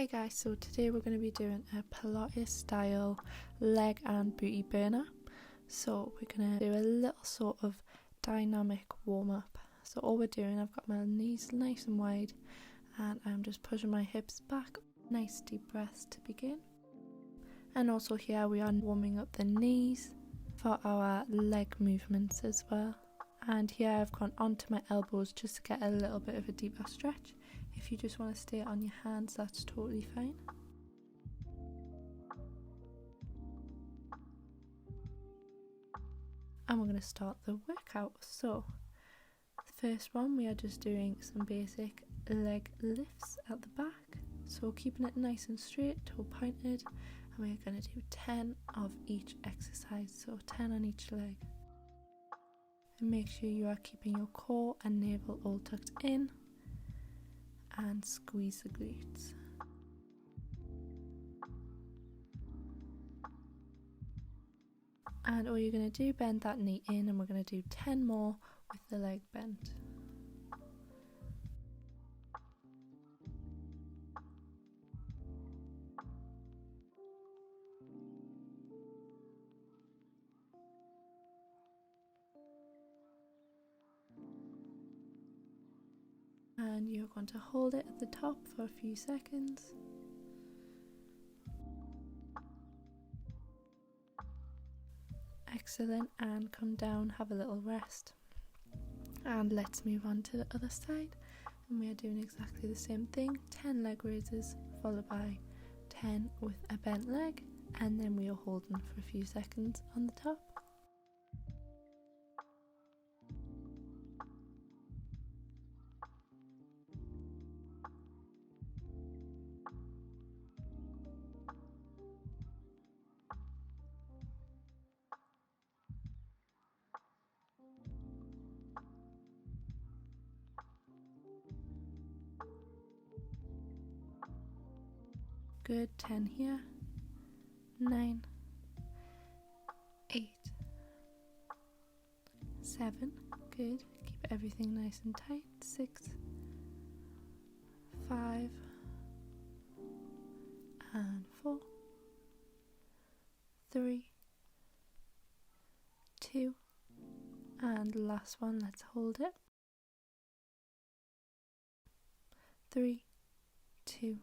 Hey guys, so today we're going to be doing a Pilates style leg and booty burner. So we're going to do a little sort of dynamic warm up. So all we're doing, I've got my knees nice and wide and I'm just pushing my hips back. Nice deep breaths to begin. And also here we are warming up the knees for our leg movements as well. And here I've gone onto my elbows just to get a little bit of a deeper stretch. If you just want to stay on your hands, that's totally fine. And we're going to start the workout. So, the first one, we are just doing some basic leg lifts at the back. So keeping it nice and straight, toe pointed. And we're going to do 10 of each exercise, so 10 on each leg. And make sure you are keeping your core and navel all tucked in. And squeeze the glutes. And all you're going to do, bend that knee in, and we're going to do 10 more with the leg bent. And you're going to hold it at the top for a few seconds. Excellent, and come down, have a little rest. And let's move on to the other side. And we are doing exactly the same thing, 10 leg raises followed by 10 with a bent leg, and then we are holding for a few seconds on the top. Good, 10 here, 9, 8, 7, good, keep everything nice and tight, 6, 5, and 4, 3, 2, and last one, let's hold it, 3, 2,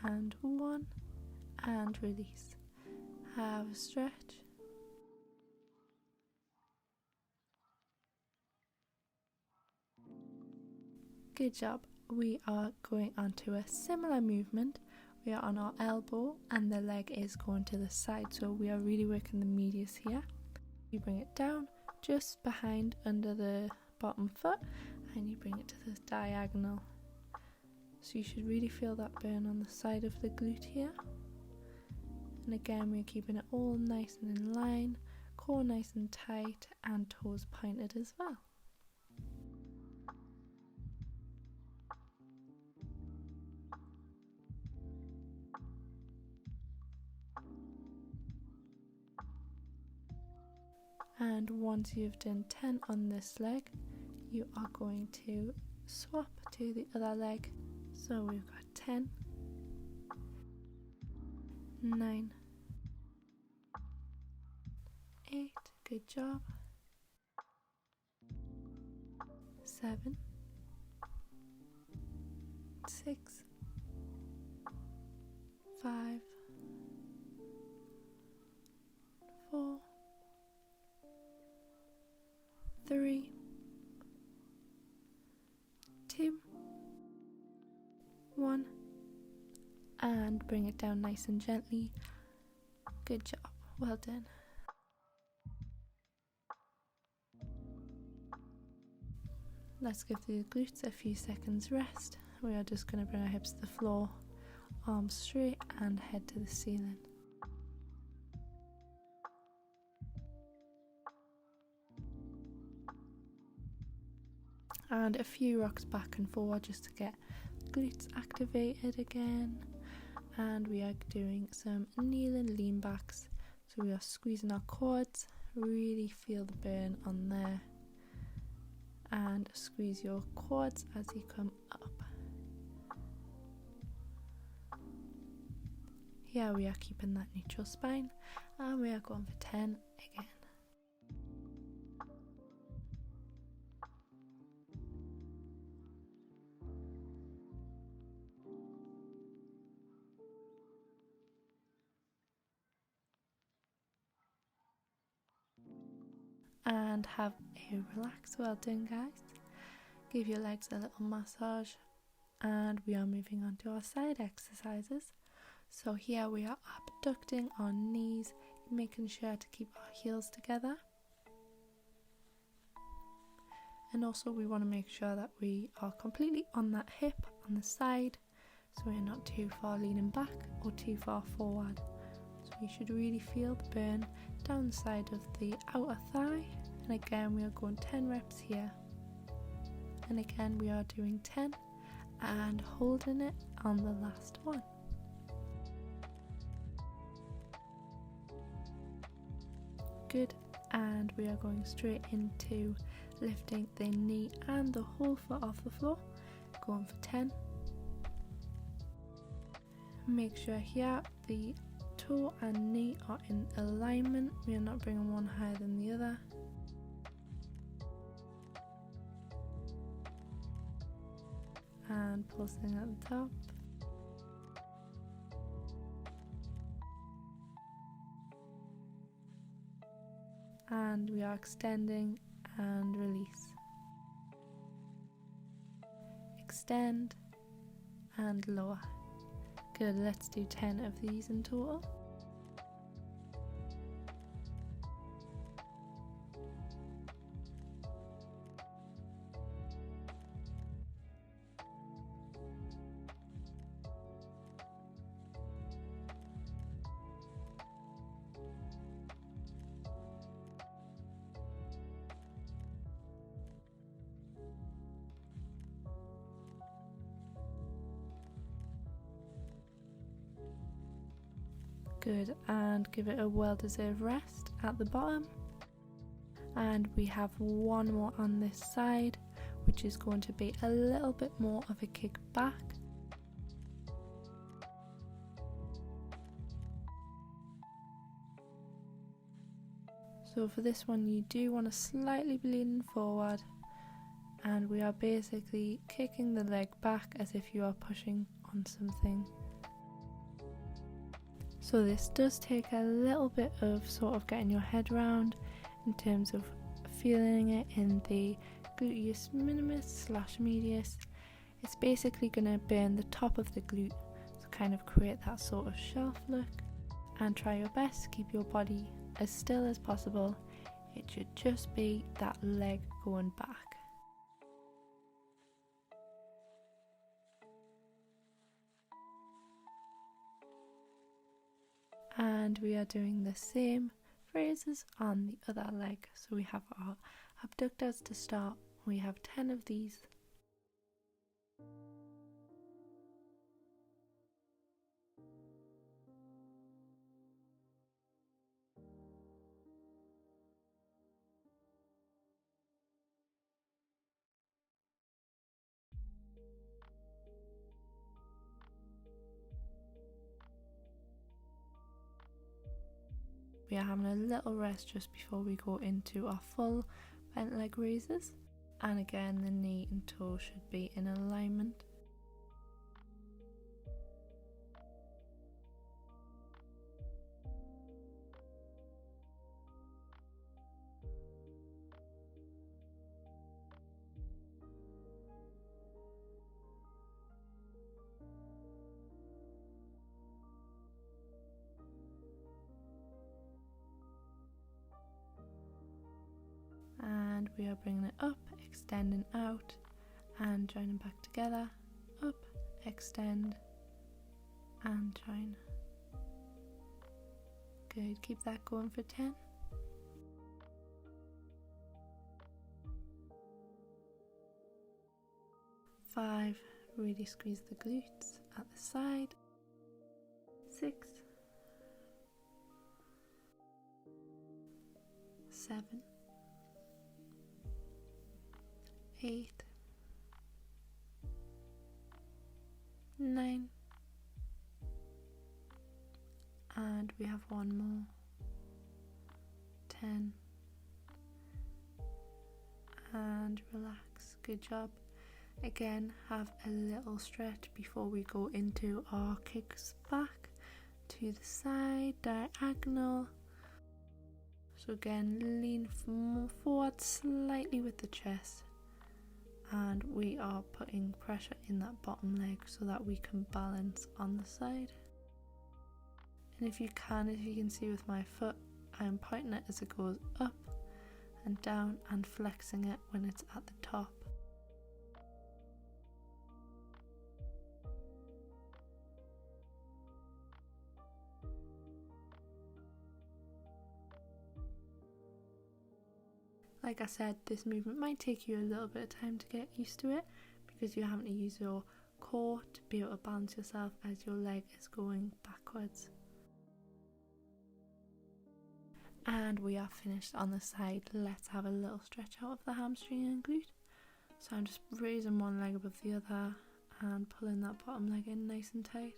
and 1, and release. Have a stretch. Good job. We are going on to a similar movement. We are on our elbow and the leg is going to the side, so we are really working the medius here. You bring it down just behind under the bottom foot and you bring it to the diagonal. So you should really feel that burn on the side of the glute here. And again, we're keeping it all nice and in line, core nice and tight, and toes pointed as well. And once you've done 10 on this leg, you are going to swap to the other leg. So we've got 10, 9, 8, good job, 7, 6, 5, 4, 3, 2, 1, and bring it down nice and gently. Good job, well done. Let's give the glutes a few seconds rest. We are just going to bring our hips to the floor, arms straight and head to the ceiling. And a few rocks back and forward just to get glutes activated again. And we are doing some kneeling lean backs, so we are squeezing our quads, really feel the burn on there, and squeeze your quads as you come up. here we are keeping that neutral spine, and we are going for 10 again. And have a relax. Well done, guys. Give your legs a little massage, and we are moving on to our side exercises. So here we are abducting our knees, making sure to keep our heels together, and also we want to make sure that we are completely on that hip on the side, so we're not too far leaning back or too far forward. So you should really feel the burn down the side of the outer thigh. And again we are going 10 reps here, and again we are doing 10 and holding it on the last one. Good, and we are going straight into lifting the knee and the whole foot off the floor, going for 10. Make sure here the toe and knee are in alignment. We are not bringing one higher than the other. And pulsing at the top. And we are extending and release. Extend and lower. Good, let's do 10 of these in total. Good, and give it a well-deserved rest at the bottom. And we have one more on this side, which is going to be a little bit more of a kick back. So for this one you do want to slightly be leaning forward, and we are basically kicking the leg back as if you are pushing on something. So this does take a little bit of sort of getting your head round in terms of feeling it in the gluteus minimus / medius. It's basically going to burn the top of the glute to kind of create that sort of shelf look, and try your best to keep your body as still as possible. It should just be that leg going back. And we are doing the same phrases on the other leg. So we have our abductors to start. We have 10 of these. We are having a little rest just before we go into our full bent leg raises, and again the knee and toe should be in alignment. And we are bringing it up, extending out and joining back together. Up, extend and join. Good, keep that going for 10. Five, really squeeze the glutes at the side. 6, 7, 8, 9, And we have one more. 10. And relax. Good job. Again, have a little stretch before we go into our kicks back to the side, diagonal. So again, lean forward slightly with the chest, and we are putting pressure in that bottom leg so that we can balance on the side. And if you can see with my foot, I'm pointing it as it goes up and down and flexing it when it's at the top. Like I said, this movement might take you a little bit of time to get used to it because you're having to use your core to be able to balance yourself as your leg is going backwards. And we are finished on the side. Let's have a little stretch out of the hamstring and glute. So I'm just raising one leg above the other and pulling that bottom leg in nice and tight.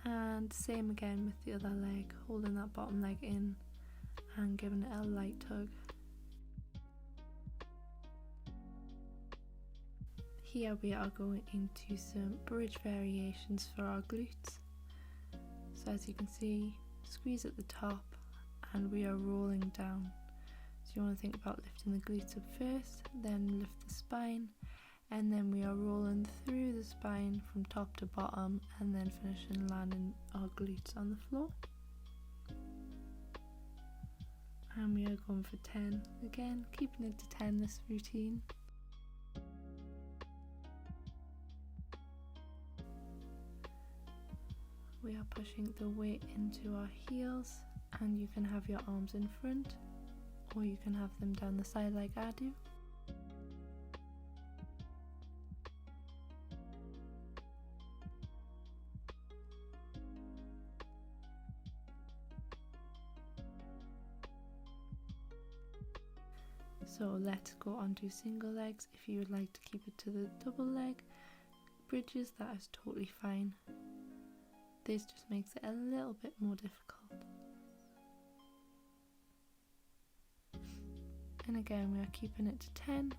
And same again with the other leg, holding that bottom leg in and giving it a light tug. Here we are going into some bridge variations for our glutes. So as you can see, squeeze at the top and we are rolling down. So you want to think about lifting the glutes up first, then lift the spine, and then we are rolling through the spine from top to bottom and then finishing landing our glutes on the floor. And we are going for 10. Again, keeping it to 10 this routine. We are pushing the weight into our heels, and you can have your arms in front or you can have them down the side like I do. So let's go on to single legs. If you would like to keep it to the double leg bridges, that is totally fine. This just makes it a little bit more difficult. And again, we are keeping it to 10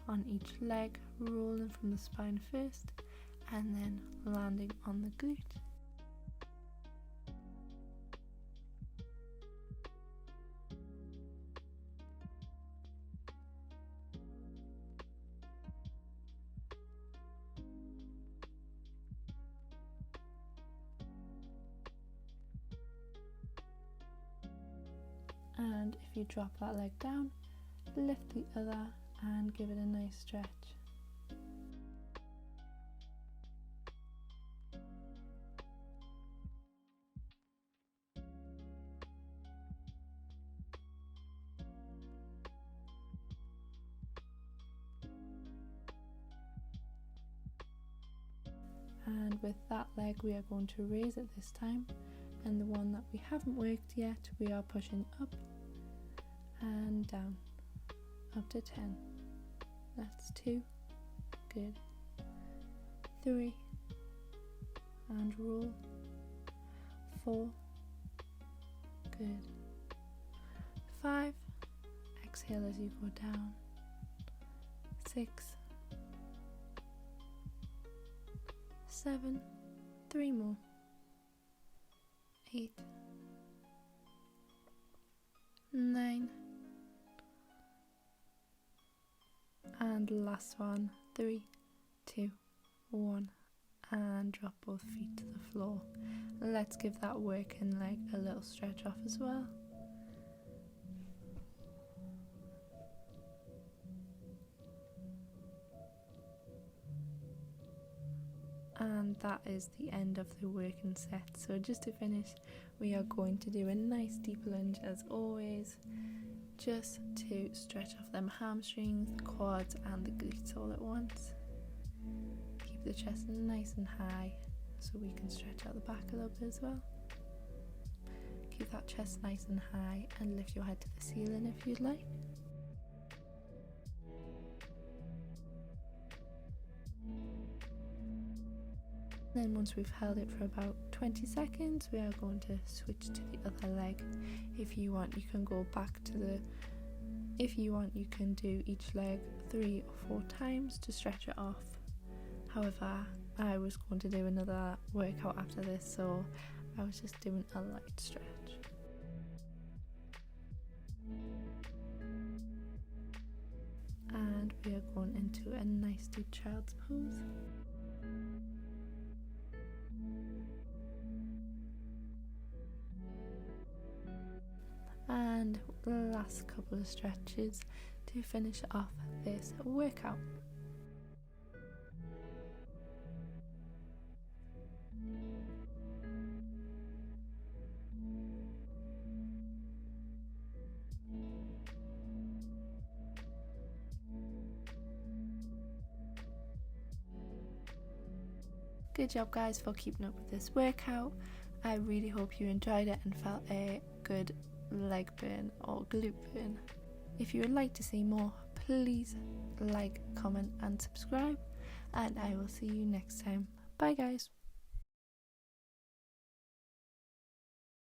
on each leg, rolling from the spine first and then landing on the glute. And if you drop that leg down, lift the other and give it a nice stretch. And with that leg we are going to raise it this time, and the one that we haven't worked yet we are pushing up and down, up to 10. That's 2, good. 3, and roll. 4, good. 5, exhale as you go down. 6, 7, 3 more. 8, 9, and last one. 3, 2, 1, and drop both feet to the floor. Let's give that working leg a little stretch off as well. And that is the end of the working set. So just to finish, we are going to do a nice deep lunge as always, just to stretch off them hamstrings, the quads and the glutes all at once. Keep the chest nice and high so we can stretch out the back a little bit as well. Keep that chest nice and high and lift your head to the ceiling if you'd like. Then once we've held it for about 20 seconds, we are going to switch to the other leg. If you want, you can go back to if you want, you can do each leg 3 or 4 times to stretch it off. However, I was going to do another workout after this, so I was just doing a light stretch. And we are going into a nice deep child's pose. And the last couple of stretches to finish off this workout. Good job guys for keeping up with this workout. I really hope you enjoyed it and felt a good leg burn or glute burn. If you would like to see more, please like, comment and subscribe, and I will see you next time. Bye guys.